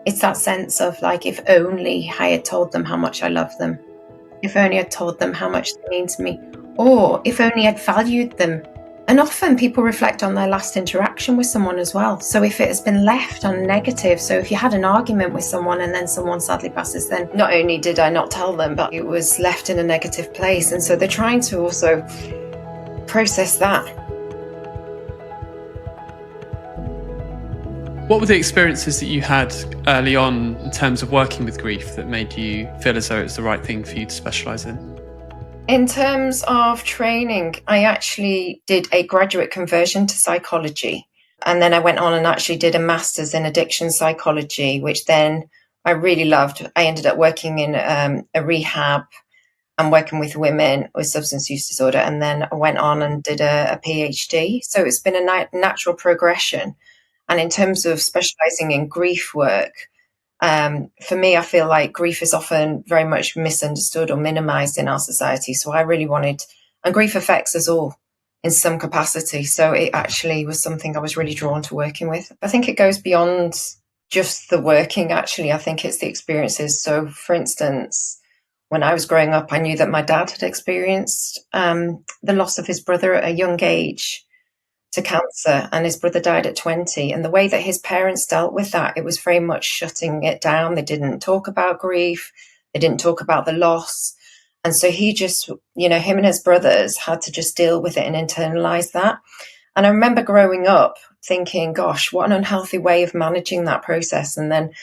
It's that sense of like, if only I had told them how much I love them, if only I'd told them how much they mean to me, or if only I'd valued them. And often people reflect on their last interaction with someone as well. So if it has been left on negative, so if you had an argument with someone and then someone sadly passes, then not only did I not tell them, but it was left in a negative place. And so they're trying to also process that. What were the experiences that you had early on in terms of working with grief that made you feel as though it was the right thing for you to specialise in? In terms of training, I actually did a graduate conversion to psychology. And then I went on and actually did a master's in addiction psychology, which then I really loved. I ended up working in a rehab and working with women with substance use disorder. And then I went on and did a PhD. So it's been a natural progression. And in terms of specialising in grief work, for me, I feel like grief is often very much misunderstood or minimised in our society. So I really wanted, and grief affects us all in some capacity. So it actually was something I was really drawn to working with. I think it goes beyond just the working, actually. I think it's the experiences. So for instance, when I was growing up, I knew that my dad had experienced the loss of his brother at a young age to cancer, and his brother died at 20. And the way that his parents dealt with that, it was very much shutting it down. They didn't talk about grief. They didn't talk about the loss. And so he just, him and his brothers had to just deal with it and internalize that. And I remember growing up thinking, gosh, what an unhealthy way of managing that process. And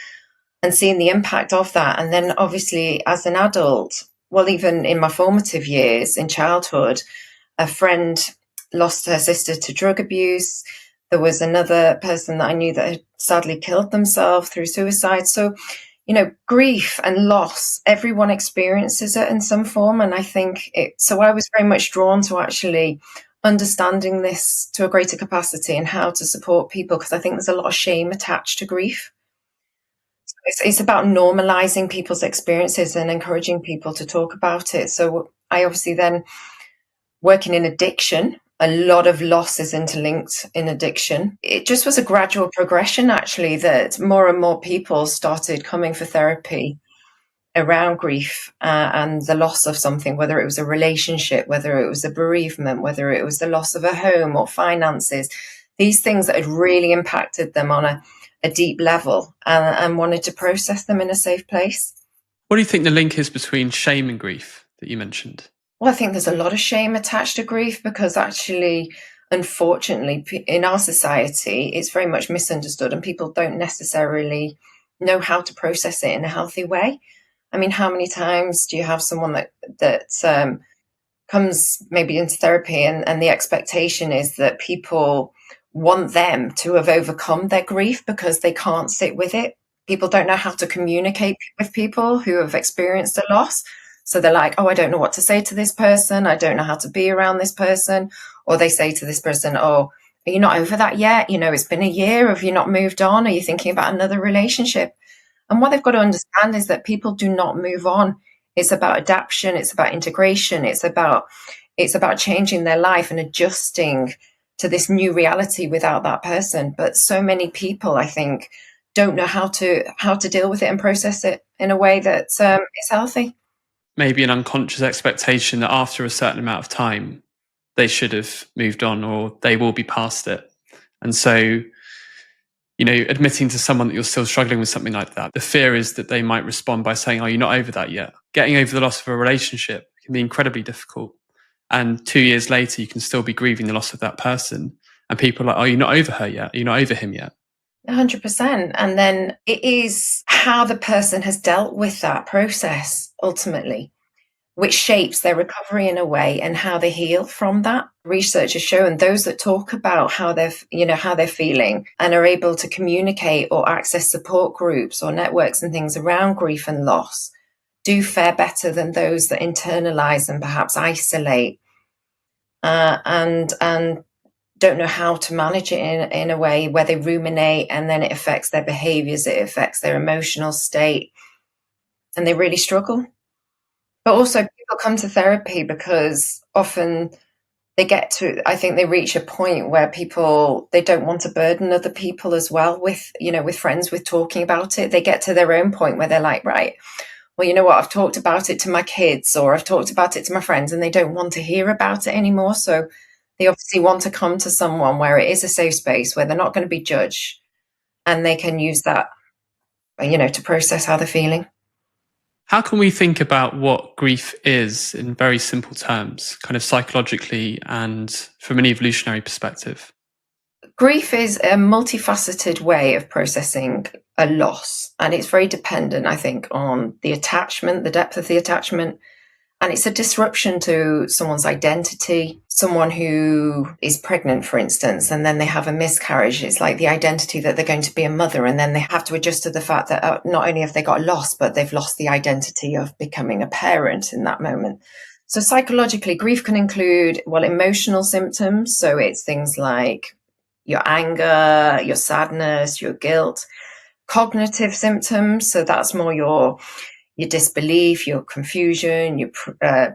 seeing the impact of that. And then obviously as an adult, well, even in my formative years in childhood, a friend lost her sister to drug abuse. There was another person that I knew that had sadly killed themselves through suicide. So, grief and loss, everyone experiences it in some form. And I think so I was very much drawn to actually understanding this to a greater capacity and how to support people, because I think there's a lot of shame attached to grief. So it's about normalizing people's experiences and encouraging people to talk about it. So I obviously then, working in addiction, a lot of loss is interlinked in addiction. It just was a gradual progression, actually, that more and more people started coming for therapy around grief and the loss of something, whether it was a relationship, whether it was a bereavement, whether it was the loss of a home or finances, these things that had really impacted them on a deep level, and wanted to process them in a safe place. What do you think the link is between shame and grief that you mentioned? Well, I think there's a lot of shame attached to grief, because actually, unfortunately, in our society, it's very much misunderstood and people don't necessarily know how to process it in a healthy way. I mean, how many times do you have someone that comes maybe into therapy and the expectation is that people want them to have overcome their grief because they can't sit with it? People don't know how to communicate with people who have experienced a loss. So they're like, oh, I don't know what to say to this person. I don't know how to be around this person. Or they say to this person, oh, are you not over that yet? It's been a year. Have you not moved on? Are you thinking about another relationship? And what they've got to understand is that people do not move on. It's about adaptation. It's about integration. It's about changing their life and adjusting to this new reality without that person. But so many people, I think, don't know how to deal with it and process it in a way that is healthy. Maybe an unconscious expectation that after a certain amount of time, they should have moved on or they will be past it. And so, admitting to someone that you're still struggling with something like that, the fear is that they might respond by saying, oh, you're not over that yet. Getting over the loss of a relationship can be incredibly difficult. And 2 years later, you can still be grieving the loss of that person. And people are like, oh, you're not over her yet. You're not over him yet. 100%. And then it is how the person has dealt with that process ultimately, which shapes their recovery in a way and how they heal from that. Research has shown those that talk about how they're feeling and are able to communicate or access support groups or networks and things around grief and loss do fare better than those that internalize and perhaps isolate and don't know how to manage it in a way where they ruminate, and then it affects their behaviors, it affects their emotional state, and they really struggle. But also people come to therapy because often I think they reach a point where they don't want to burden other people as well with, with friends, with talking about it. They get to their own point where they're like, right, well, you know what, I've talked about it to my kids or I've talked about it to my friends and they don't want to hear about it anymore. So they obviously want to come to someone where it is a safe space, where they're not going to be judged and they can use that, to process how they're feeling. How can we think about what grief is in very simple terms, kind of psychologically and from an evolutionary perspective? Grief is a multifaceted way of processing a loss, and it's very dependent, I think, on the attachment, the depth of the attachment. And it's a disruption to someone's identity. Someone who is pregnant, for instance, and then they have a miscarriage. It's like the identity that they're going to be a mother, and then they have to adjust to the fact that not only have they got lost, but they've lost the identity of becoming a parent in that moment. So psychologically, grief can include, emotional symptoms. So it's things like your anger, your sadness, your guilt. Cognitive symptoms, so that's more your disbelief, your confusion, your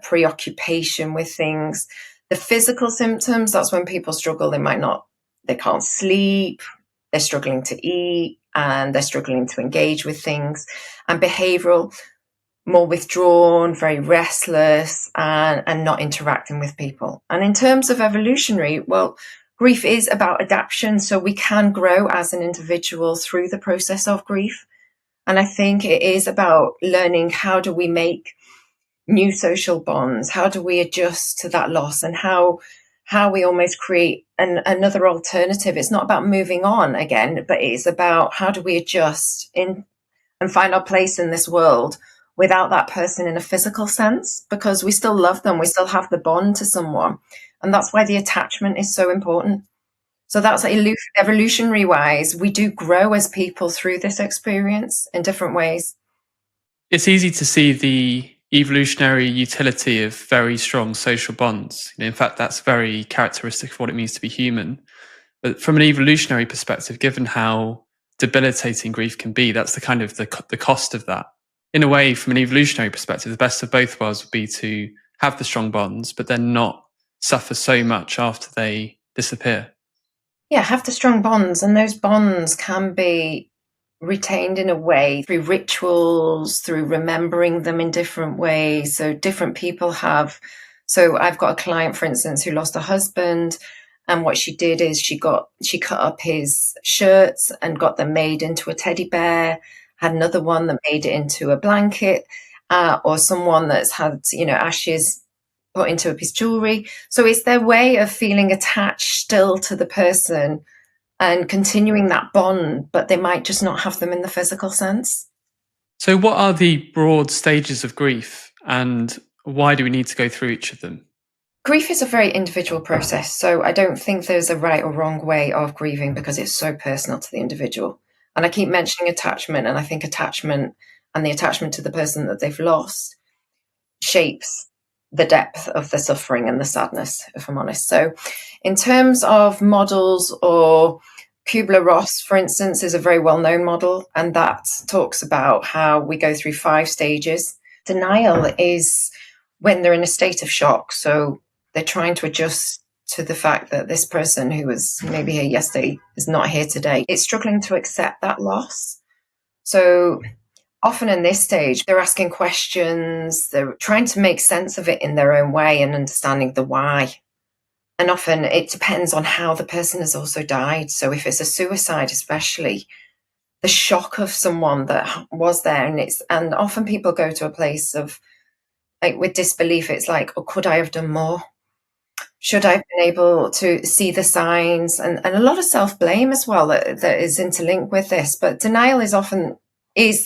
preoccupation with things. The physical symptoms, that's when people struggle. They can't sleep, they're struggling to eat, and they're struggling to engage with things. And behavioral, more withdrawn, very restless, and not interacting with people. And in terms of evolutionary, grief is about adaptation. So we can grow as an individual through the process of grief. And I think it is about learning, how do we make new social bonds? How do we adjust to that loss? And how we almost create another alternative. It's not about moving on again, but it's about how do we adjust and find our place in this world without that person in a physical sense, because we still love them. We still have the bond to someone. And that's why the attachment is so important. So that's evolutionary wise, we do grow as people through this experience in different ways. It's easy to see the evolutionary utility of very strong social bonds. In fact, that's very characteristic of what it means to be human. But from an evolutionary perspective, given how debilitating grief can be, that's the kind of the cost of that. In a way, from an evolutionary perspective, the best of both worlds would be to have the strong bonds, but then not suffer so much after they disappear. Yeah, have the strong bonds, and those bonds can be retained in a way through rituals, through remembering them in different ways. So different people have. So I've got a client, for instance, who lost a husband, and what she did is she cut up his shirts and got them made into a teddy bear. Had another one that made it into a blanket, or someone that's had ashes put into a piece of jewelry. So it's their way of feeling attached still to the person and continuing that bond, but they might just not have them in the physical sense. So what are the broad stages of grief, and why do we need to go through each of them? Grief is a very individual process. So I don't think there's a right or wrong way of grieving, because it's so personal to the individual. And I keep mentioning attachment, and I think attachment and the attachment to the person that they've lost shapes the depth of the suffering and the sadness, if I'm honest. So in terms of models, or Kubler-Ross, for instance, is a very well-known model, and that talks about how we go through 5 stages. Denial is when they're in a state of shock. So they're trying to adjust to the fact that this person who was maybe here yesterday is not here today. It's struggling to accept that loss. So often in this stage, they're asking questions, they're trying to make sense of it in their own way and understanding the why. And often it depends on how the person has also died. So if it's a suicide, especially, the shock of someone that was there, and often people go to a place of, like, with disbelief. It's like, oh, could I have done more? Should I have been able to see the signs? And a lot of self-blame as well that is interlinked with this. But denial is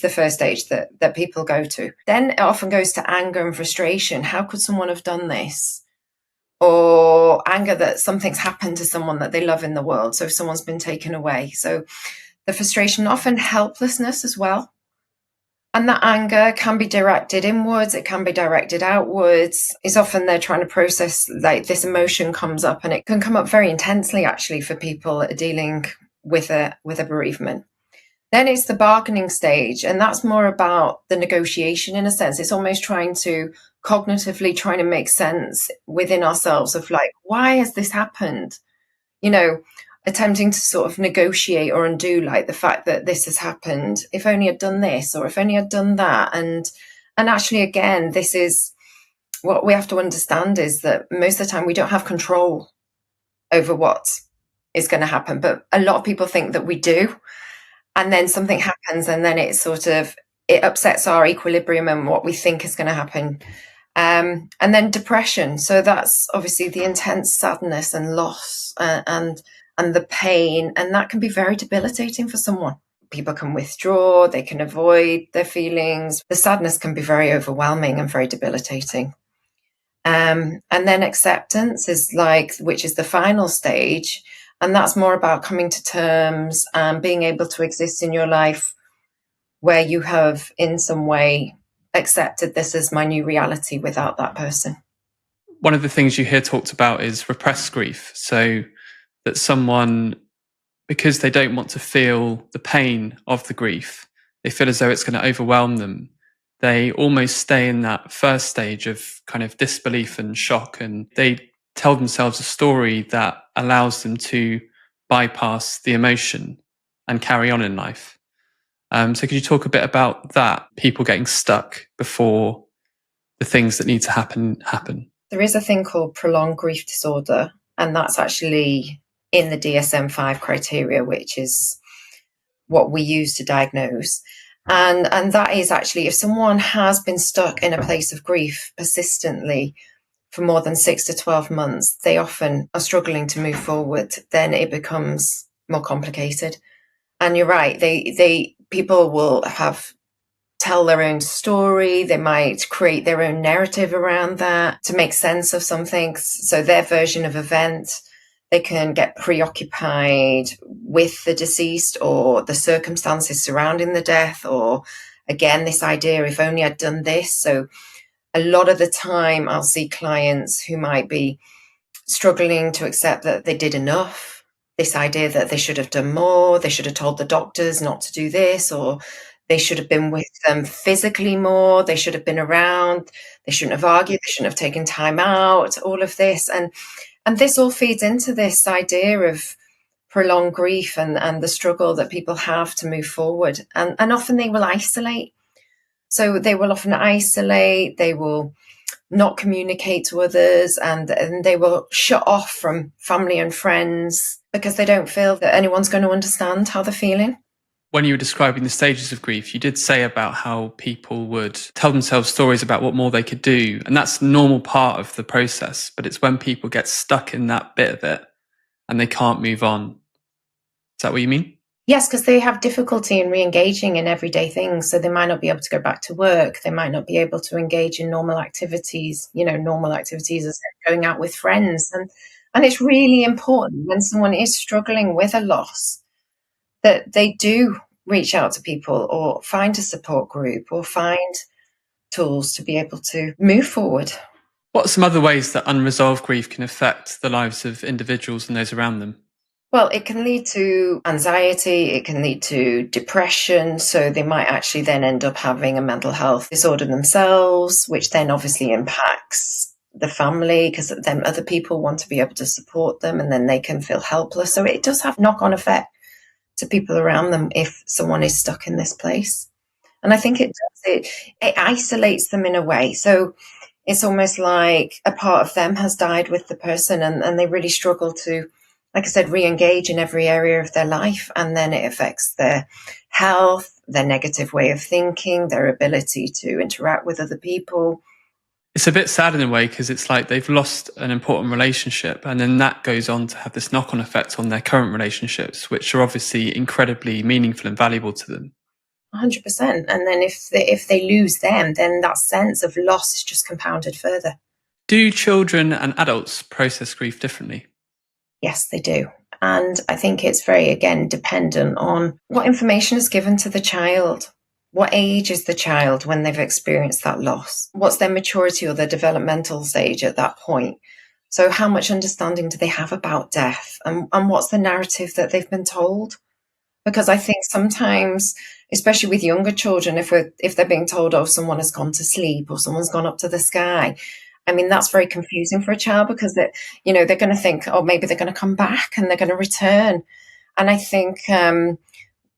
the first stage that people go to. Then it often goes to anger and frustration. How could someone have done this? Or anger that something's happened to someone that they love in the world. So if someone's been taken away. So the frustration, often helplessness as well. And that anger can be directed inwards, it can be directed outwards. It's often they're trying to process, like, this emotion comes up, and it can come up very intensely actually for people that are dealing with a bereavement. Then it's the bargaining stage, and that's more about the negotiation in a sense. It's almost trying to cognitively trying to make sense within ourselves of like, why has this happened? You know, attempting to sort of negotiate or undo like the fact that this has happened. If only I'd done this, or if only I'd done that. And actually, again, this is what we have to understand is that most of the time we don't have control over what is going to happen. But a lot of people think that we do. And then something happens, and then it upsets our equilibrium and what we think is going to happen. And then depression. So that's obviously the intense sadness and loss and the pain, and that can be very debilitating for someone. People can withdraw, they can avoid their feelings. The sadness can be very overwhelming and very debilitating. And then acceptance is which is the final stage. And that's more about coming to terms and being able to exist in your life where you have in some way accepted this as my new reality without that person. One of the things you hear talked about is repressed grief. So that someone, because they don't want to feel the pain of the grief, they feel as though it's going to overwhelm them. They almost stay in that first stage of kind of disbelief and shock, and they tell themselves a story that allows them to bypass the emotion and carry on in life. So could you talk a bit about that, people getting stuck before the things that need to happen? There is a thing called prolonged grief disorder, and that's actually in the DSM-5 criteria, which is what we use to diagnose. And that is actually if someone has been stuck in a place of grief persistently for more than 6 to 12 months, they often are struggling to move forward. Then it becomes more complicated. And you're right, people will tell their own story. They might create their own narrative around that to make sense of something. So their version of event, they can get preoccupied with the deceased or the circumstances surrounding the death, or again, this idea, if only I'd done this. So a lot of the time I'll see clients who might be struggling to accept that they did enough. This idea that they should have done more, they should have told the doctors not to do this, or they should have been with them physically more, they should have been around, they shouldn't have argued, they shouldn't have taken time out, all of this. And this all feeds into this idea of prolonged grief and the struggle that people have to move forward. And often they will isolate. So they will often isolate, they will not communicate to others, and they will shut off from family and friends because they don't feel that anyone's going to understand how they're feeling. When you were describing the stages of grief, you did say about how people would tell themselves stories about what more they could do. And that's a normal part of the process. But it's when people get stuck in that bit of it and they can't move on. Is that what you mean? Yes, because they have difficulty in re-engaging in everyday things. So they might not be able to go back to work. They might not be able to engage in normal activities, normal activities as going out with friends. And it's really important when someone is struggling with a loss that they do reach out to people or find a support group or find tools to be able to move forward. What are some other ways that unresolved grief can affect the lives of individuals and those around them? Well, it can lead to anxiety, it can lead to depression. So they might actually then end up having a mental health disorder themselves, which then obviously impacts the family because then other people want to be able to support them and then they can feel helpless. So it does have knock-on effect to people around them if someone is stuck in this place. And I think it isolates them in a way. So it's almost like a part of them has died with the person and they really struggle to, like I said, re-engage in every area of their life. And then it affects their health, their negative way of thinking, their ability to interact with other people. It's a bit sad in a way because it's like they've lost an important relationship and then that goes on to have this knock-on effect on their current relationships, which are obviously incredibly meaningful and valuable to them. 100%. And then if they lose them, then that sense of loss is just compounded further. Do children and adults process grief differently? Yes, they do. And I think it's very, again, dependent on what information is given to the child. What age is the child when they've experienced that loss? What's their maturity or their developmental stage at that point? So how much understanding do they have about death? And what's the narrative that they've been told? Because I think sometimes, especially with younger children, if they're being told, oh, someone has gone to sleep or someone's gone up to the sky, I mean, that's very confusing for a child because they're going to think, oh, maybe they're going to come back and they're going to return. And I think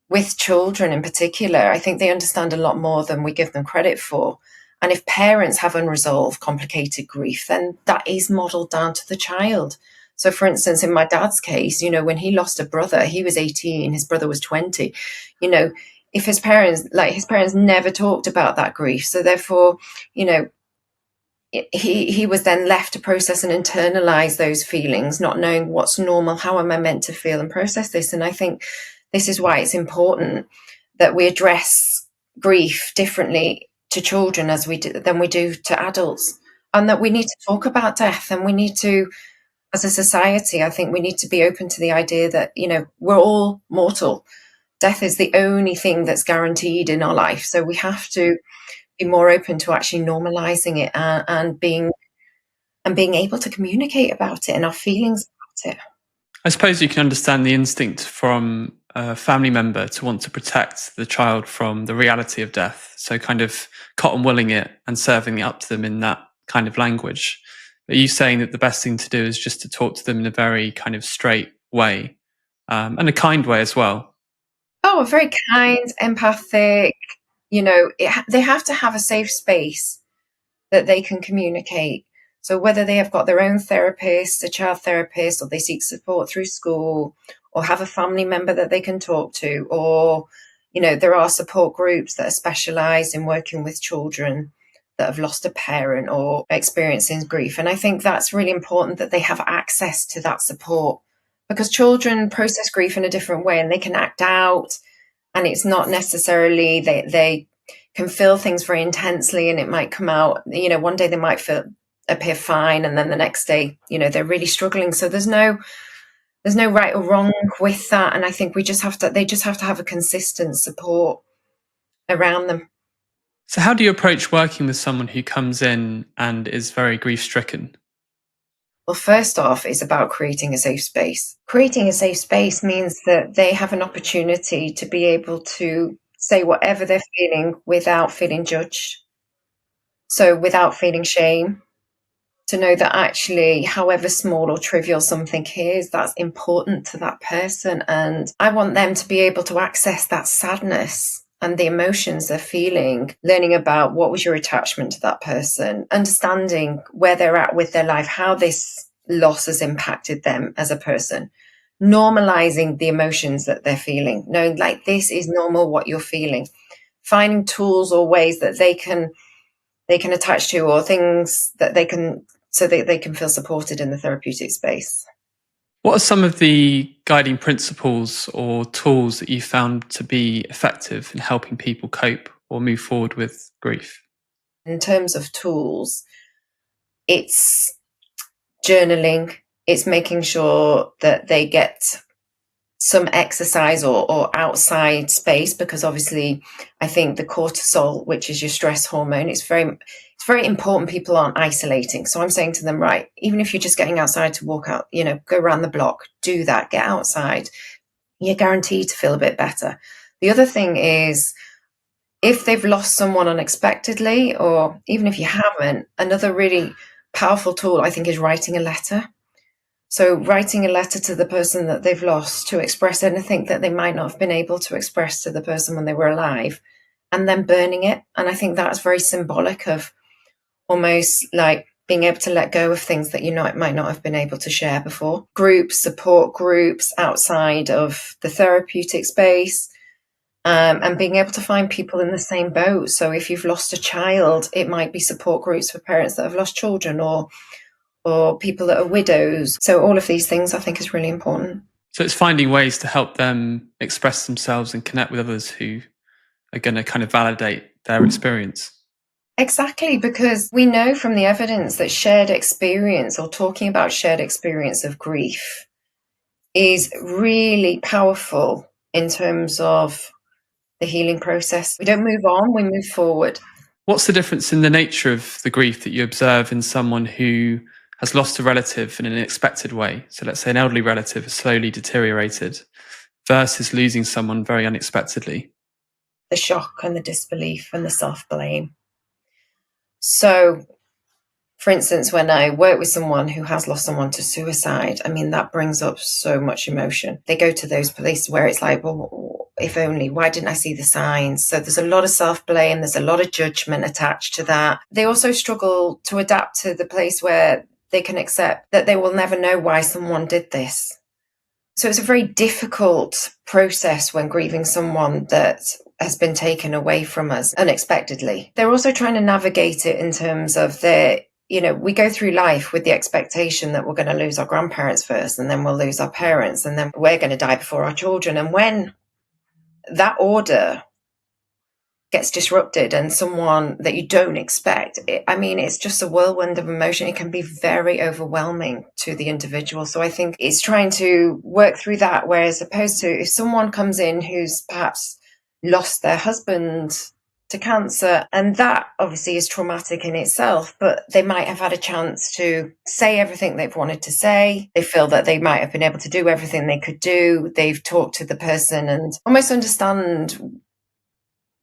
with children in particular, I think they understand a lot more than we give them credit for. And if parents have unresolved, complicated grief, then that is modelled down to the child. So, for instance, in my dad's case, when he lost a brother, he was 18, his brother was 20. If his parents never talked about that grief, so therefore, he was then left to process and internalize those feelings, not knowing what's normal, how am I meant to feel and process this. And I think this is why it's important that we address grief differently to children than we do to adults, and that we need to talk about death, and we need to, as a society, I think we need to be open to the idea that we're all mortal. Death is the only thing that's guaranteed in our life, so we have to be more open to actually normalizing it and being able to communicate about it and our feelings about it. I suppose you can understand the instinct from a family member to want to protect the child from the reality of death. So kind of cotton wooling it and serving it up to them in that kind of language. Are you saying that the best thing to do is just to talk to them in a very kind of straight way, and a kind way as well? Oh, very kind, empathic. They have to have a safe space that they can communicate. So whether they have got their own therapist, a child therapist, or they seek support through school, or have a family member that they can talk to, or, there are support groups that are specialised in working with children that have lost a parent or experiencing grief. And I think that's really important that they have access to that support, because children process grief in a different way and they can act out, and it's not necessarily they can feel things very intensely, and it might come out, one day they might appear fine, and then the next day, they're really struggling. So there's no right or wrong with that. And I think they just have to have a consistent support around them. So how do you approach working with someone who comes in and is very grief stricken? Well, first off, it's about creating a safe space. Creating a safe space means that they have an opportunity to be able to say whatever they're feeling without feeling judged. So without feeling shame, to know that actually, however small or trivial something is, that's important to that person. And I want them to be able to access that sadness and the emotions they're feeling, learning about what was your attachment to that person, understanding where they're at with their life, how this loss has impacted them as a person, normalizing the emotions that they're feeling, knowing like this is normal what you're feeling, finding tools or ways that they can attach to, or things that they can, so that they can feel supported in the therapeutic space. What are some of the guiding principles or tools that you found to be effective in helping people cope or move forward with grief? In terms of tools, it's journaling, it's making sure that they get some exercise or outside space, because obviously I think the cortisol, which is your stress hormone, it's very important people aren't isolating. So I'm saying to them, right, even if you're just getting outside to walk out, go around the block, do that, get outside. You're guaranteed to feel a bit better. The other thing is, if they've lost someone unexpectedly, or even if you haven't, another really powerful tool, I think, is writing a letter. So writing a letter to the person that they've lost to express anything that they might not have been able to express to the person when they were alive, and then burning it. And I think that's very symbolic of almost like being able to let go of things that might not have been able to share before. Groups, support groups outside of the therapeutic space, and being able to find people in the same boat. So if you've lost a child, it might be support groups for parents that have lost children, or people that are widows. So all of these things I think is really important. So it's finding ways to help them express themselves and connect with others who are going to kind of validate their experience. Exactly, because we know from the evidence that shared experience, or talking about shared experience of grief, is really powerful in terms of the healing process. We don't move on, we move forward. What's the difference in the nature of the grief that you observe in someone who has lost a relative in an unexpected way? So let's say an elderly relative has slowly deteriorated, versus losing someone very unexpectedly? The shock and the disbelief and the self-blame. So, for instance, when I work with someone who has lost someone to suicide, I mean, that brings up so much emotion. They go to those places where it's like, well, if only, why didn't I see the signs? So there's a lot of self-blame, there's a lot of judgment attached to that. They also struggle to adapt to the place where they can accept that they will never know why someone did this. So it's a very difficult process when grieving someone that has been taken away from us unexpectedly. They're also trying to navigate it in terms of we go through life with the expectation that we're going to lose our grandparents first, and then we'll lose our parents, and then we're going to die before our children. And when that order gets disrupted and someone that you don't expect, it's just a whirlwind of emotion. It can be very overwhelming to the individual. So I think it's trying to work through that, whereas opposed to if someone comes in who's perhaps lost their husband to cancer, and that obviously is traumatic in itself, but they might have had a chance to say everything they've wanted to say. They feel that they might have been able to do everything they could do. They've talked to the person and almost understand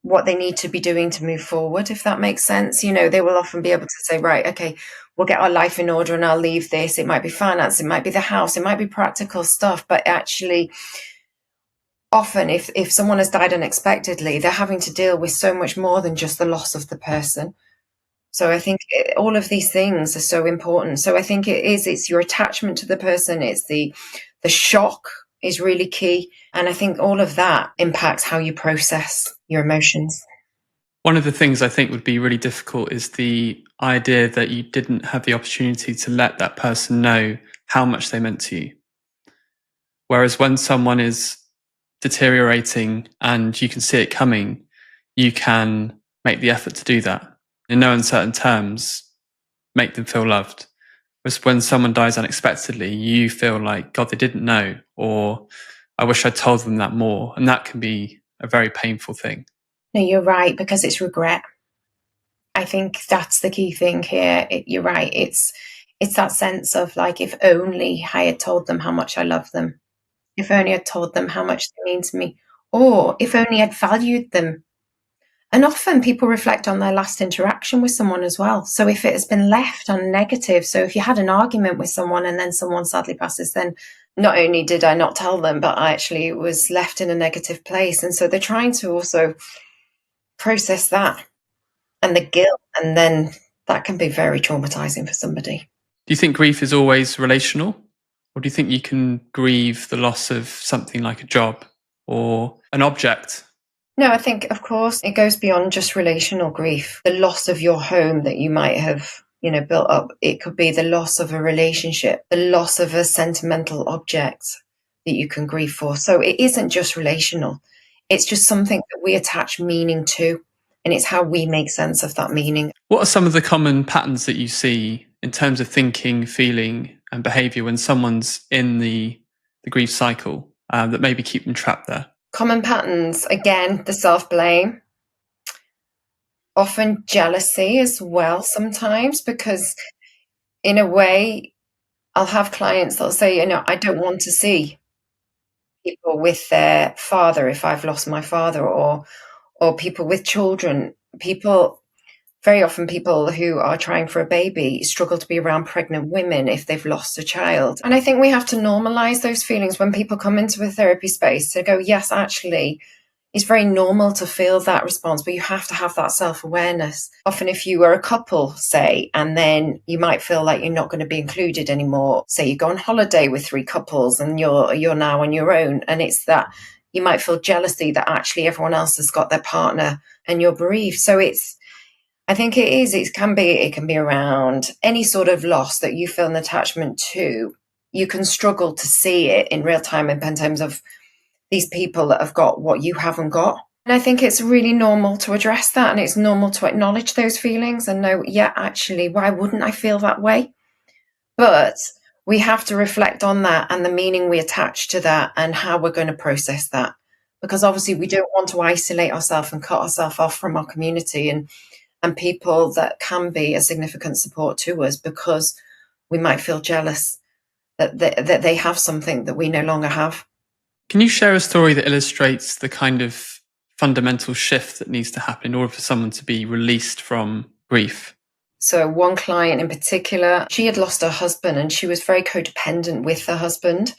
what they need to be doing to move forward, if that makes sense. They will often be able to say, right, okay, we'll get our life in order and I'll leave this. It might be finance, it might be the house, it might be practical stuff, but actually often if someone has died unexpectedly, they're having to deal with so much more than just the loss of the person. So I think all of these things are so important. So I think it's your attachment to the person, it's the shock is really key. And I think all of that impacts how you process your emotions. One of the things I think would be really difficult is the idea that you didn't have the opportunity to let that person know how much they meant to you. Whereas when someone is deteriorating and you can see it coming, you can make the effort to do that. In no uncertain terms, make them feel loved. Whereas when someone dies unexpectedly, you feel like, God, they didn't know, or I wish I'd told them that more. And that can be a very painful thing. No, you're right, because it's regret. I think that's the key thing here. You're right. It's that sense of like, if only I had told them how much I love them, if only I'd told them how much they mean to me, or if only I'd valued them. And often people reflect on their last interaction with someone as well. So if it has been left on negative, so if you had an argument with someone and then someone sadly passes, then not only did I not tell them, but it was left in a negative place. And so they're trying to also process that and the guilt, and then that can be very traumatizing for somebody. Do you think grief is always relational? Or do you think you can grieve the loss of something like a job or an object? No, I think, of course, it goes beyond just relational grief. The loss of your home that you might have, built up. It could be the loss of a relationship, the loss of a sentimental object that you can grieve for. So it isn't just relational. It's just something that we attach meaning to, and it's how we make sense of that meaning. What are some of the common patterns that you see in terms of thinking, feeling, and behaviour when someone's in the grief cycle that maybe keep them trapped there? Common patterns, again, the self-blame, often jealousy as well sometimes, because in a way, I'll have clients that'll say, I don't want to see people with their father if I've lost my father, or people with children. Very often people who are trying for a baby struggle to be around pregnant women if they've lost a child. And I think we have to normalize those feelings when people come into a therapy space to go, yes, actually, it's very normal to feel that response, but you have to have that self-awareness. Often if you are a couple, say, and then you might feel like you're not going to be included anymore. Say you go on holiday with 3 couples and you're now on your own, and it's that you might feel jealousy that actually everyone else has got their partner and you're bereaved. So I think it can be around any sort of loss that you feel an attachment to. You can struggle to see it in real time in terms of these people that have got what you haven't got. And I think it's really normal to address that, and it's normal to acknowledge those feelings and know, yeah, actually, why wouldn't I feel that way? But we have to reflect on that and the meaning we attach to that and how we're going to process that. Because obviously we don't want to isolate ourselves and cut ourselves off from our community and people that can be a significant support to us, because we might feel jealous that they have something that we no longer have. Can you share a story that illustrates the kind of fundamental shift that needs to happen in order for someone to be released from grief? So one client in particular, she had lost her husband and she was very codependent with her husband.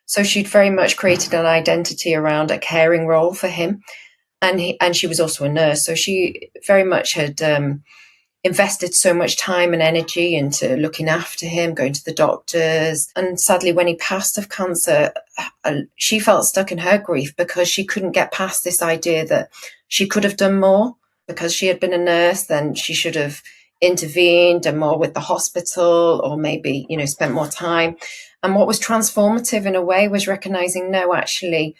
So she'd very much created an identity around a caring role for him. And she was also a nurse. So she very much had invested so much time and energy into looking after him, going to the doctors. And sadly, when he passed of cancer, she felt stuck in her grief because she couldn't get past this idea that she could have done more. Because she had been a nurse, then she should have intervened and more with the hospital, or maybe, spent more time. And what was transformative in a way was recognizing, no, actually,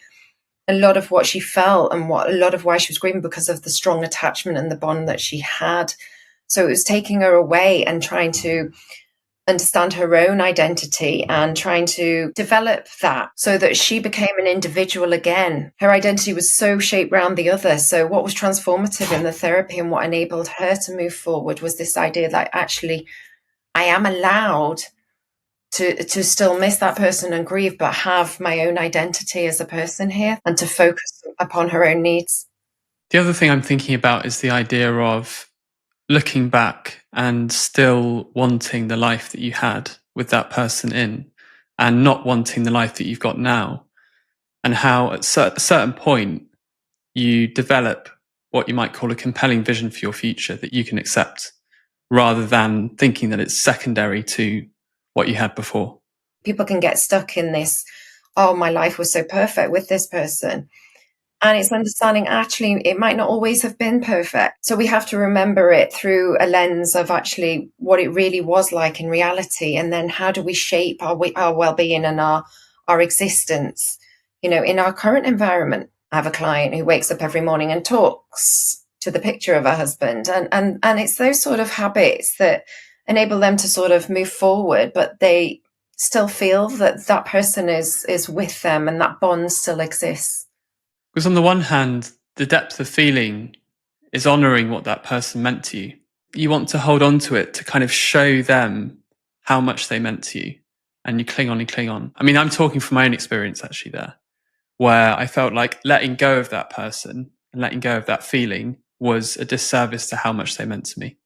a lot of what she felt and a lot of why she was grieving because of the strong attachment and the bond that she had. So it was taking her away and trying to understand her own identity and trying to develop that so that she became an individual again. Her identity was so shaped around the other. So what was transformative in the therapy and what enabled her to move forward was this idea that actually I am allowed to still miss that person and grieve, but have my own identity as a person here and to focus upon her own needs. The other thing I'm thinking about is the idea of looking back and still wanting the life that you had with that person in and not wanting the life that you've got now, and how at a certain point you develop what you might call a compelling vision for your future that you can accept, rather than thinking that it's secondary to what you had before. People can get stuck in this, oh, my life was so perfect with this person. And it's understanding actually it might not always have been perfect. So we have to remember it through a lens of actually what it really was like in reality. And then how do we shape our well-being and our existence, in our current environment. I have a client who wakes up every morning and talks to the picture of her husband. And it's those sort of habits that enable them to sort of move forward, but they still feel that that person is with them and that bond still exists. Because on the one hand, the depth of feeling is honouring what that person meant to you. You want to hold on to it to kind of show them how much they meant to you. And you cling on and cling on. I mean, I'm talking from my own experience actually there, where I felt like letting go of that person and letting go of that feeling was a disservice to how much they meant to me.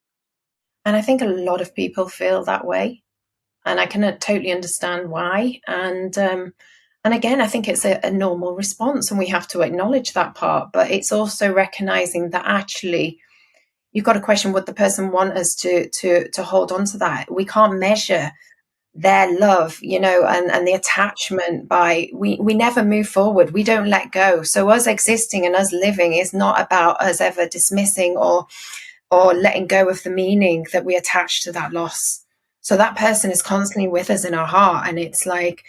And I think a lot of people feel that way. And I can totally understand why. And again, I think it's a normal response and we have to acknowledge that part. But it's also recognizing that actually you've got to question, would the person want us to hold on to that? We can't measure their love, and the attachment by we never move forward. We don't let go. So us existing and us living is not about us ever dismissing or letting go of the meaning that we attach to that loss. So that person is constantly with us in our heart, and it's like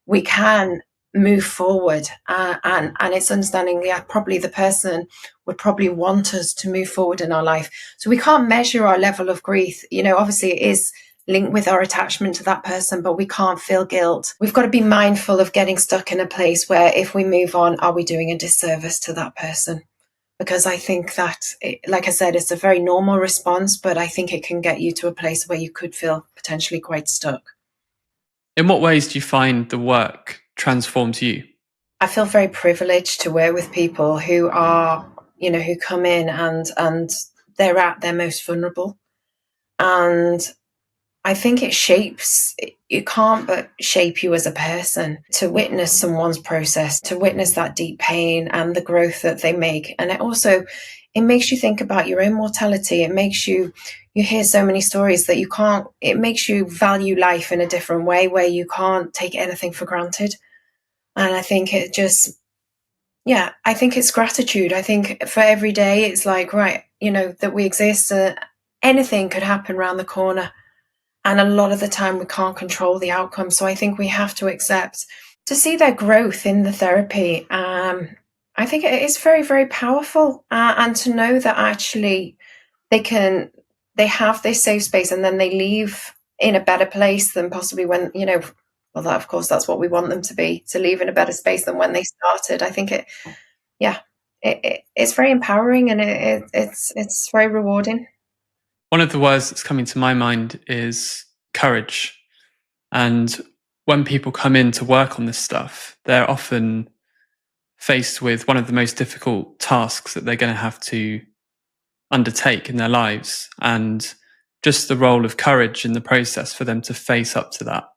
we can move forward, and it's understanding, probably the person would probably want us to move forward in our life. So we can't measure our level of grief. Obviously it is linked with our attachment to that person, but we can't feel guilt. We've got to be mindful of getting stuck in a place where if we move on, are we doing a disservice to that person? Because I think that, like I said, it's a very normal response, but I think it can get you to a place where you could feel potentially quite stuck. In what ways do you find the work transforms you? I feel very privileged to work with people who are, who come in and they're at their most vulnerable. And I think it can't but shape you as a person to witness someone's process, to witness that deep pain and the growth that they make. And it makes you think about your own mortality. It makes you hear so many stories that it makes you value life in a different way where you can't take anything for granted. And I think I think it's gratitude. I think for every day, it's like, right, that we exist, anything could happen around the corner. And a lot of the time we can't control the outcome. So I think we have to accept to see their growth in the therapy. I think it is very, very powerful. And to know that actually they have this safe space and then they leave in a better place than possibly when, well, that, of course, that's what we want them to be, to leave in a better space than when they started. I think it's very empowering and it's very rewarding. One of the words that's coming to my mind is courage. And when people come in to work on this stuff, they're often faced with one of the most difficult tasks that they're going to have to undertake in their lives, and just the role of courage in the process for them to face up to that,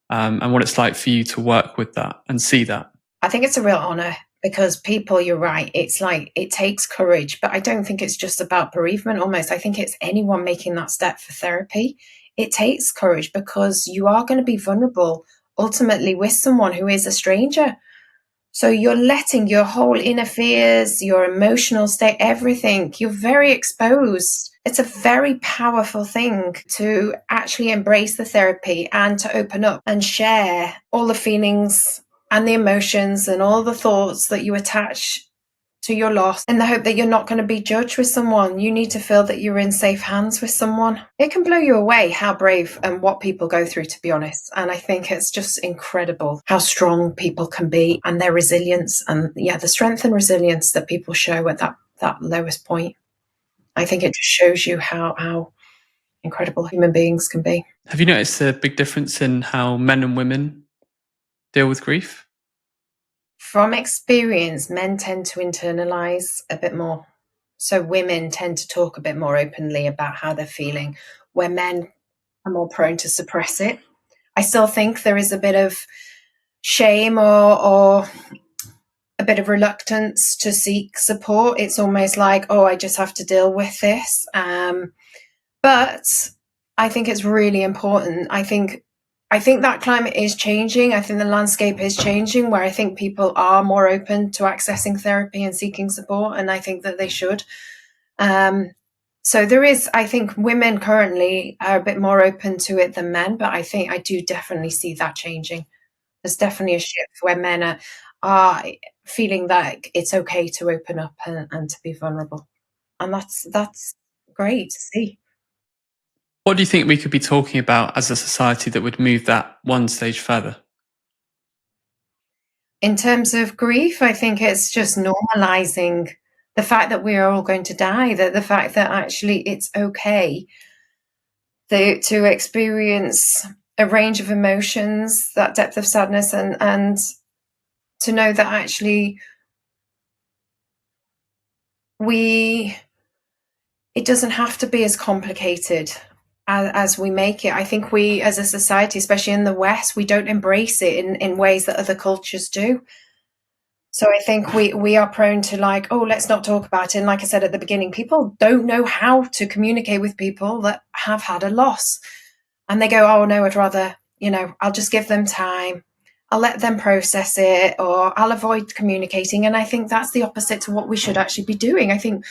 and what it's like for you to work with that and see that. I think it's a real honor because people, you're right, it's like it takes courage, but I don't think it's just about bereavement almost. I think it's anyone making that step for therapy. It takes courage because you are going to be vulnerable ultimately with someone who is a stranger. So you're letting your whole inner fears, your emotional state, everything, you're very exposed. It's a very powerful thing to actually embrace the therapy and to open up and share all the feelings and the emotions and all the thoughts that you attach to your loss in the hope that you're not going to be judged with someone. You need to feel that you're in safe hands with someone. It can blow you away how brave and what people go through, to be honest. And I think it's just incredible how strong people can be and their resilience and the strength and resilience that people show at that lowest point. I think it just shows you how incredible human beings can be. Have you noticed a big difference in how men and women deal with grief? From experience, men tend to internalize a bit more. So women tend to talk a bit more openly about how they're feeling, where men are more prone to suppress it. I still think there is a bit of shame or a bit of reluctance to seek support. It's almost like, oh, I just have to deal with this. But I think it's really important. I think that climate is changing. I think the landscape is changing where I think people are more open to accessing therapy and seeking support, and I think that they should. So there is, I think women currently are a bit more open to it than men, but I do definitely see that changing. There's definitely a shift where men are feeling that it's okay to open up and to be vulnerable. And that's great to see. What do you think we could be talking about as a society that would move that one stage further? In terms of grief, I think it's just normalizing the fact that we are all going to die, that the fact that actually it's okay to experience a range of emotions, that depth of sadness, and to know that actually it doesn't have to be as complicated as we make it. I think we, as a society, especially in the West, we don't embrace it in ways that other cultures do. So I think we are prone to like, oh, let's not talk about it. And like I said at the beginning, people don't know how to communicate with people that have had a loss. And they go, oh, no, I'd rather, I'll just give them time. I'll let them process it, or I'll avoid communicating. And I think that's the opposite to what we should actually be doing. I think,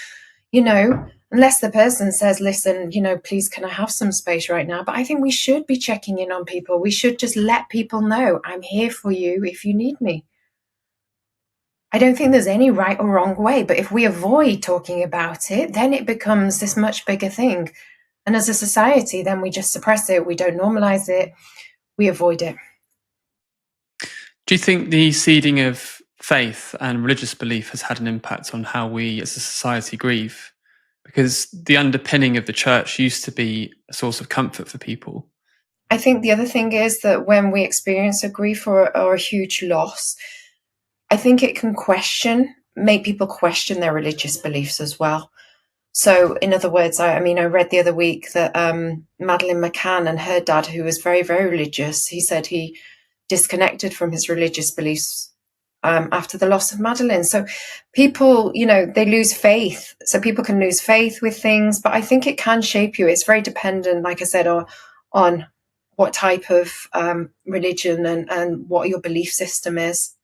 unless the person says, listen, please, can I have some space right now? But I think we should be checking in on people. We should just let people know, I'm here for you if you need me. I don't think there's any right or wrong way, but if we avoid talking about it, then it becomes this much bigger thing. And as a society, then we just suppress it. We don't normalize it. We avoid it. Do you think the seeding of faith and religious belief has had an impact on how we as a society grieve? Because the underpinning of the church used to be a source of comfort for people. I think the other thing is that when we experience a grief or a huge loss, I think it can make people question their religious beliefs as well. So in other words, I read the other week that Madeleine McCann and her dad, who was very, very religious, he said he disconnected from his religious beliefs after the loss of Madeleine. So people, they lose faith. So people can lose faith with things, but I think it can shape you. It's very dependent, like I said, on what type of religion and what your belief system is.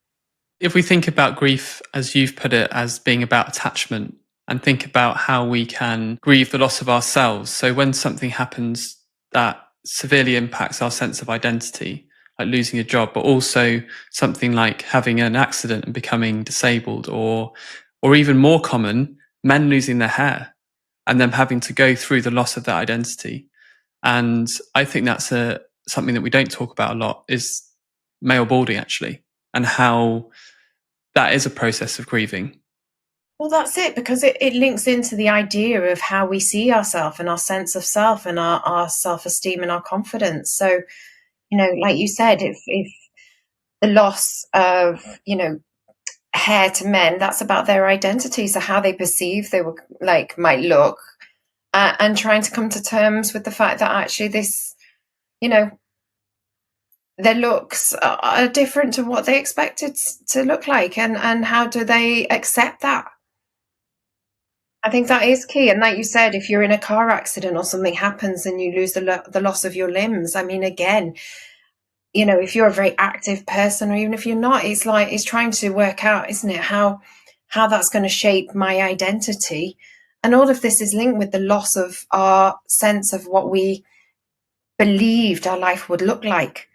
If we think about grief, as you've put it, as being about attachment, and think about how we can grieve the loss of ourselves. So when something happens that severely impacts our sense of identity, like losing a job, but also something like having an accident and becoming disabled, or even more common, men losing their hair and them having to go through the loss of that identity. And I think that's something that we don't talk about a lot, is male balding, actually, and how that is a process of grieving. Well, that's it, because it links into the idea of how we see ourselves and our sense of self and our self-esteem and our confidence. So, like you said, if the loss of, compare to men, that's about their identity, so how they perceive they were like might look, and trying to come to terms with the fact that actually this, you know, their looks are different to what they expected to look like, and how do they accept that? I think that is key. And like you said, if you're in a car accident or something happens and you lose the loss of your limbs, I mean, again, you know, if you're a very active person, or even if you're not, it's like it's trying to work out, isn't it, how that's going to shape my identity. And all of this is linked with the loss of our sense of what we believed our life would look like.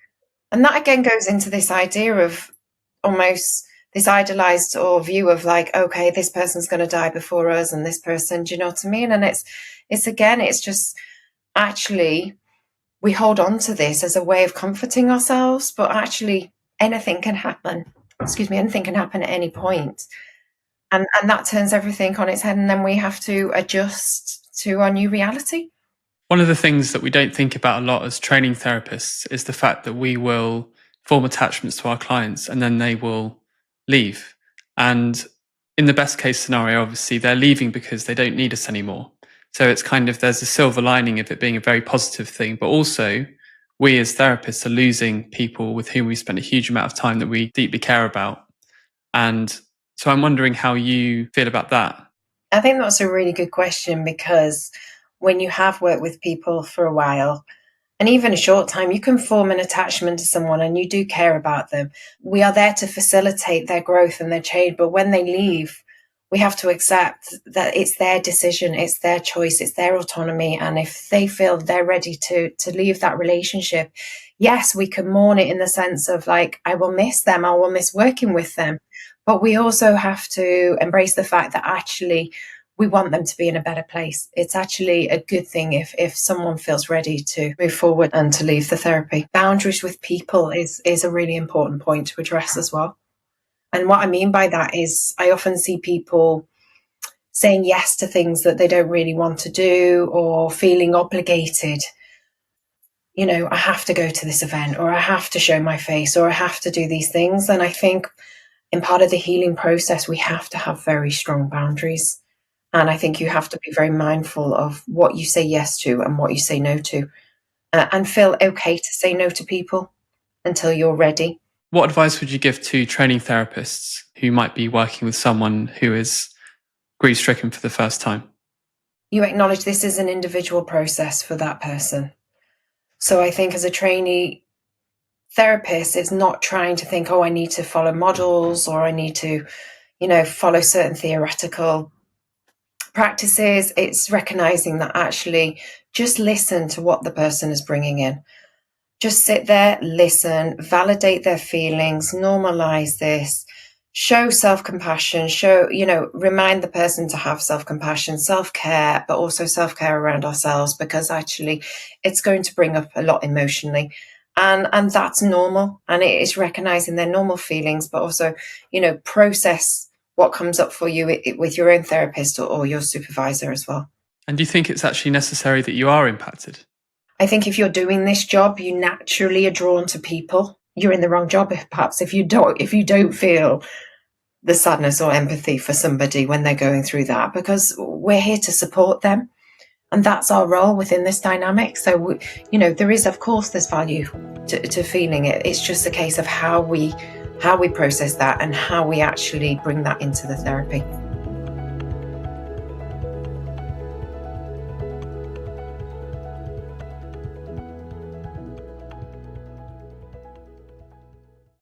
And that again goes into this idea of almost this idolized or view of like, okay, this person's going to die before us, and this person, do you know what I mean? And it's again, it's just actually we hold on to this as a way of comforting ourselves, but actually anything can happen. Anything can happen at any point. And that turns everything on its head, and then we have to adjust to our new reality. One of the things that we don't think about a lot as training therapists is the fact that we will form attachments to our clients and then they will leave. And in the best case scenario, obviously, they're leaving because they don't need us anymore. So it's kind of, there's a silver lining of it being a very positive thing, but also we as therapists are losing people with whom we spend a huge amount of time that we deeply care about. And so I'm wondering how you feel about that. I think that's a really good question, because when you have worked with people for a while, and even a short time, you can form an attachment to someone and you do care about them. We are there to facilitate their growth and their change. But when they leave, we have to accept that it's their decision, it's their choice, it's their autonomy. And if they feel they're ready to leave that relationship, yes, we can mourn it in the sense of like, I will miss them, I will miss working with them. But we also have to embrace the fact that actually we want them to be in a better place. It's actually a good thing if someone feels ready to move forward and to leave the therapy. Boundaries with people is a really important point to address as well. And what I mean by that is I often see people saying yes to things that they don't really want to do, or feeling obligated. You know, I have to go to this event, or I have to show my face, or I have to do these things. And I think in part of the healing process, we have to have very strong boundaries. And I think you have to be very mindful of what you say yes to and what you say no to, and feel okay to say no to people until you're ready. What advice would you give to training therapists who might be working with someone who is grief-stricken for the first time? You acknowledge this is an individual process for that person. So I think as a trainee therapist, it's not trying to think, oh, I need to follow models, or I need to, you know, follow certain theoretical practices. It's recognizing that actually just listen to what the person is bringing in. Just sit there, listen, validate their feelings, normalize this, show self-compassion, remind the person to have self-compassion, self-care, but also self-care around ourselves, because actually it's going to bring up a lot emotionally. And that's normal. And it is recognizing their normal feelings, but also, you know, process what comes up for you with your own therapist or your supervisor as well. And do you think it's actually necessary that you are impacted? I think if you're doing this job, you naturally are drawn to people. You're in the wrong job, perhaps, if you don't feel the sadness or empathy for somebody when they're going through that, because we're here to support them. And that's our role within this dynamic. So, you know, there is, of course, this value to feeling it. It's just a case of how we process that and how we actually bring that into the therapy.